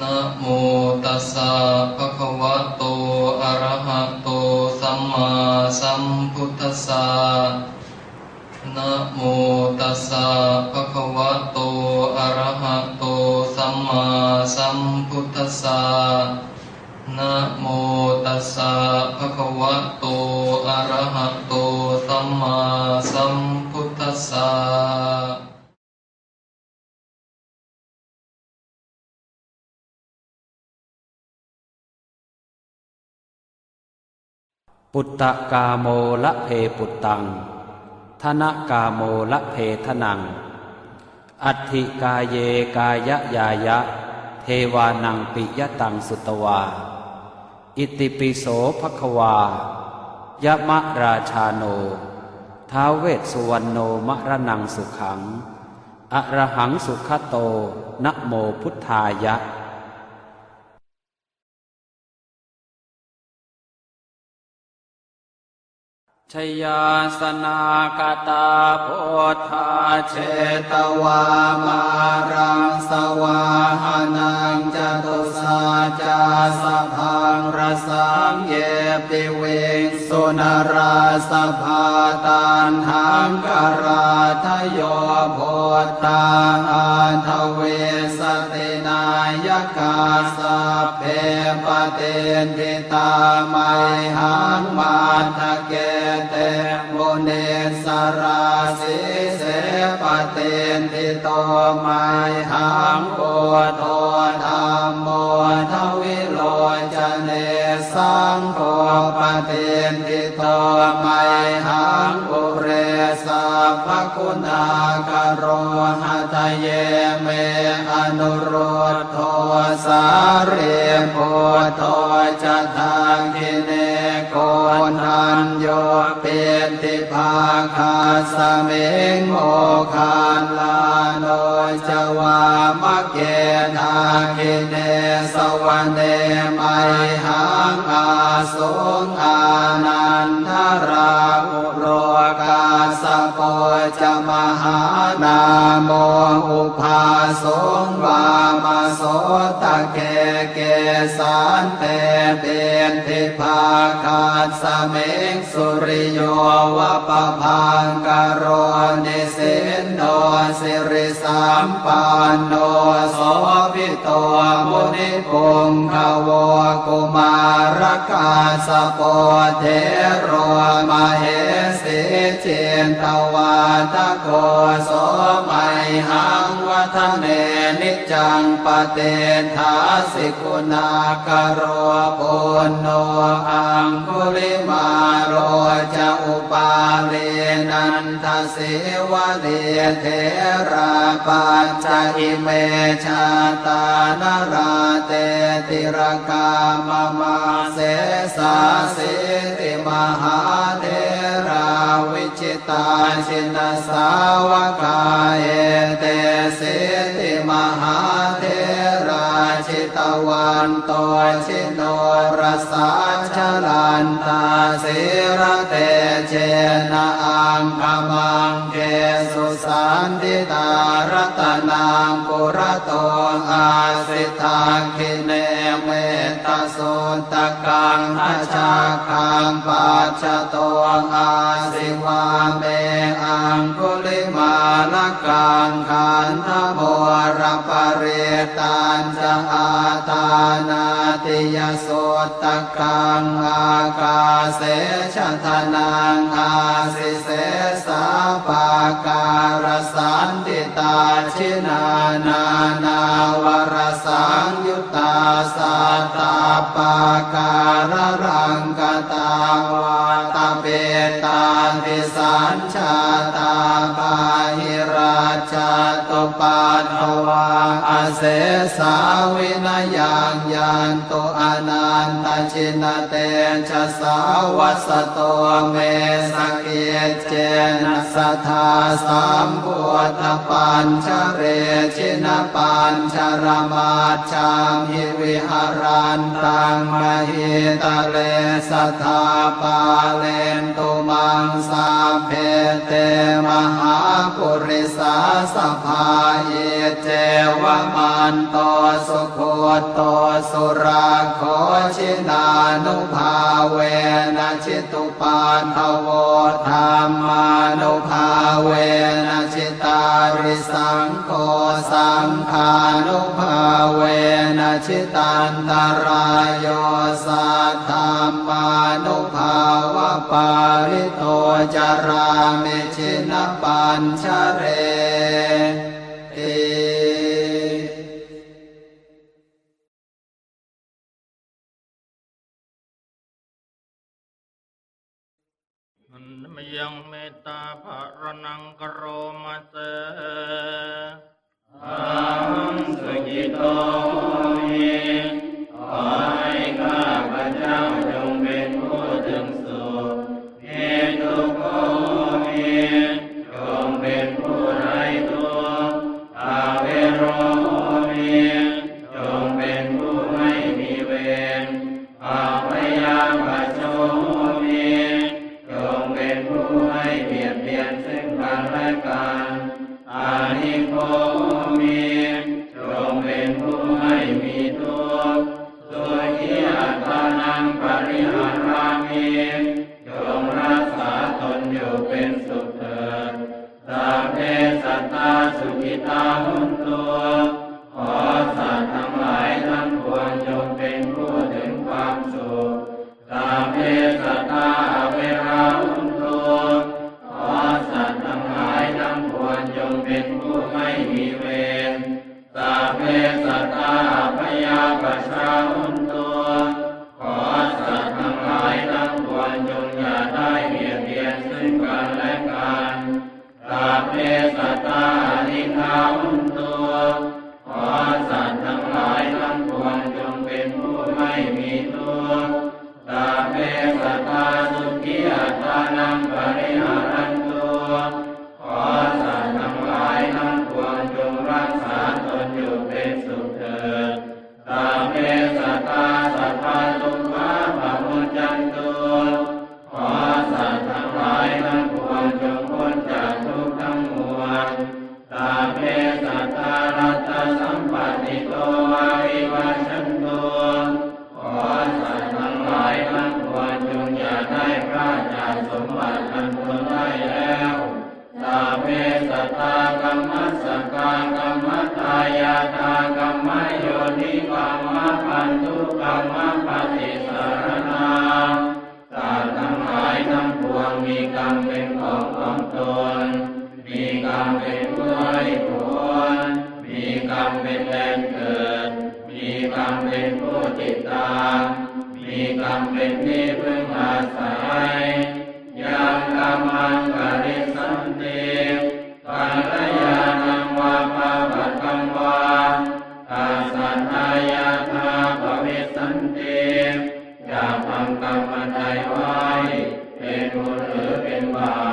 นะโมตัสสะภะคะวะโตอะระหะโตสัมมาสัมพุทธัสสะนะโมตัสสะภะคะวะโตอะระหะโตสัมมาสัมพุทธัสสะนะโมตัสสะภะคะวะโตอะระหะโตสัมมาสัมพุทธัสสะปุตตะกาโมละเพปุตตังธนกาโมละเพทนังอัตถิกาเยกายยายะเทวานังปิยตังสุตวาอิติปิโสภควายะมะราชาโนท้าวเวสสุวรรณโนมะระนังสุขังอะระหังสุขโตนะโมพุทธายะชยาสนากตาโพธาเชตวามารังสวาหานังจตุสาจาสพังรสังเยปิเวงสุนราสภาตันหังกราทโยโพธาอันทเวสตินายกาสัพเพปเตนทิตาไมหังมาทะเกเตโมเนสราสิเสปเตนทิโตไมหังโอโทธัมโมทวิโลจเนสังโฆปเตนทิโตไมหังปุเรสัพพคุณากโรหะทะเยเมอนุโรธโทสาเรโพโทจะทังคิเนโกนันโยเป็นทิภาคาสเมงโมคานลาโนจวามะเกนาคิเนสวะเนไมหังอาสงอานันทราอุโรกาสโปจะมหานาโมอุภาสงวามโสตะเกเกสานเตเป็นทิภาคาสเมงสุริโยวะปะพังกโรนิสินโนสิริสัมปันโนโสภิโตมุนิปุงขโวกุมารกาสโปเทโรมเหสิเจนตวาตะโกโสไมหังวัฒเนนิจังปเตถาสิกุณากโรปุณโนอังคุลิมาโรจะอุปาเลนันทสิวะเลเทราปัจจอิเมชาตานราเตติรกามมาเสสาสิติมหาเทราวิจิตาชินสาวกาเอเตสิติมหาเทราชิตวันโตชิโนรสาชลันตาสิระเตเจนะอังคมังเกสุสันติตารัตนังปุระโตอาสิทาคิเนเมตตาสุตกังอาชาคังปัจจโตอาสิวาเมอังคุลิมาลกังขันธโมรปเรตันจะอาตานาติยสุตกังอากาเสชะทนังอาสิเสสาปาการสันติตาชินานานาวรสังยุตตาสัตตาปาการรังกตาวาตาเปตาทิสัญชาตาปาหิราชาตุปัตถวาอาเสสาวินยังยันตุอนันตชินเตชะสาวัสโตเมสเกเจนะสัทธาสัมพุทธปัญชเรชินปัญชรมาจามหิวิหารันตังมหิตะเลสัทธาปาเลนตุมังสาเพเตมหาปุริสา สภาเยเจวมันโตสุโคโตสุราโคชินานุภาเวนะชิตุปาทโวธรรมานุภาเวนะชิตาริสังโฆสังฆานุภาเวนะชิตันตรายโยสัทธัมมานุภาวะปาริโตจารามิชินปัญชเรติมยังเมตตาภรนังกโรมาเสอังสุกิโตหิขอให้ข้าพเจ้าจงเป็นผู้ถึงสุขเหตุโกหิจงเป็นผู้ไร้ทุกข์อาเวโรหิจงเป็นผู้ไม่มีเวรอาพยาปโชหิจงเป็นผู้ไม่เบียดเบียนซึ่งกันและกันอานิโคมิจงเป็นผู้ไม่มีทุกข์สุขีอัตตานังปริหารามิจงรักษาตนอยู่เป็นสุขเถิดสัพเพสัตตาสุขิตาหุนตุขอสัตว์ทั้งหลายทั้งปวงจงเป็นผู้ถึงความสุขสัพเพสัตตาเวราหุนตุขอสัตว์ทั้งหลายทั้งปวงจงเป็นผู้ไม่มีเวรสัพเพสัตตาพยาปชาหุนตุขอสัตว์ทั้งหลายทั้งปวงจงอย่าได้เบียดเบียนซึ่งกันและกันสัพเพสัตตานิฆาหุนตุขอสัตว์ทั้งหลายทั้งปวงจงเป็นผู้ไม่มีทุกข์สัพเพสัตตาสุขีอัตตานังปริหารันตุขอสัตว์ทั้งหลายทั้งปวงจงรักษาตนอยู่เป็นสุขเถิดสัพเพสัตตาสัพพะทุกขาภมุจจันตุขอสัตว์ทั้งหลายทั้งปวงจงพ้นจากทุกข์ทั้งมวลสัพเพสัตตารัตตสัมปติโตวาวิวัชชันตุขอสัตว์ทั้งหลายทั้งปวงจงอย่าได้พลาดจากสมบัติอันตนได้แล้วสัพเพสัตตากัมมัสสกากัมมัตตายาตากัมมะโยนิกัมมะปันตุกัมมะปฏิสารนาสัตว์ทั้งหลายทั้งปวงมีกรรมเป็นของตนมีกรรมเป็นผู้ให้ผลมีกรรมเป็นแดนเกิดมีกรรมเป็นผู้ติดตามมีกรรมเป็นที่พึ่งอาศัยยังกรรมังกริสันติปัลยานังวาปะปัตตังวาอาสัทธายาธาภวิสันติอย่าทำกรรมใดไว้เป็นบุญหรือเป็นบา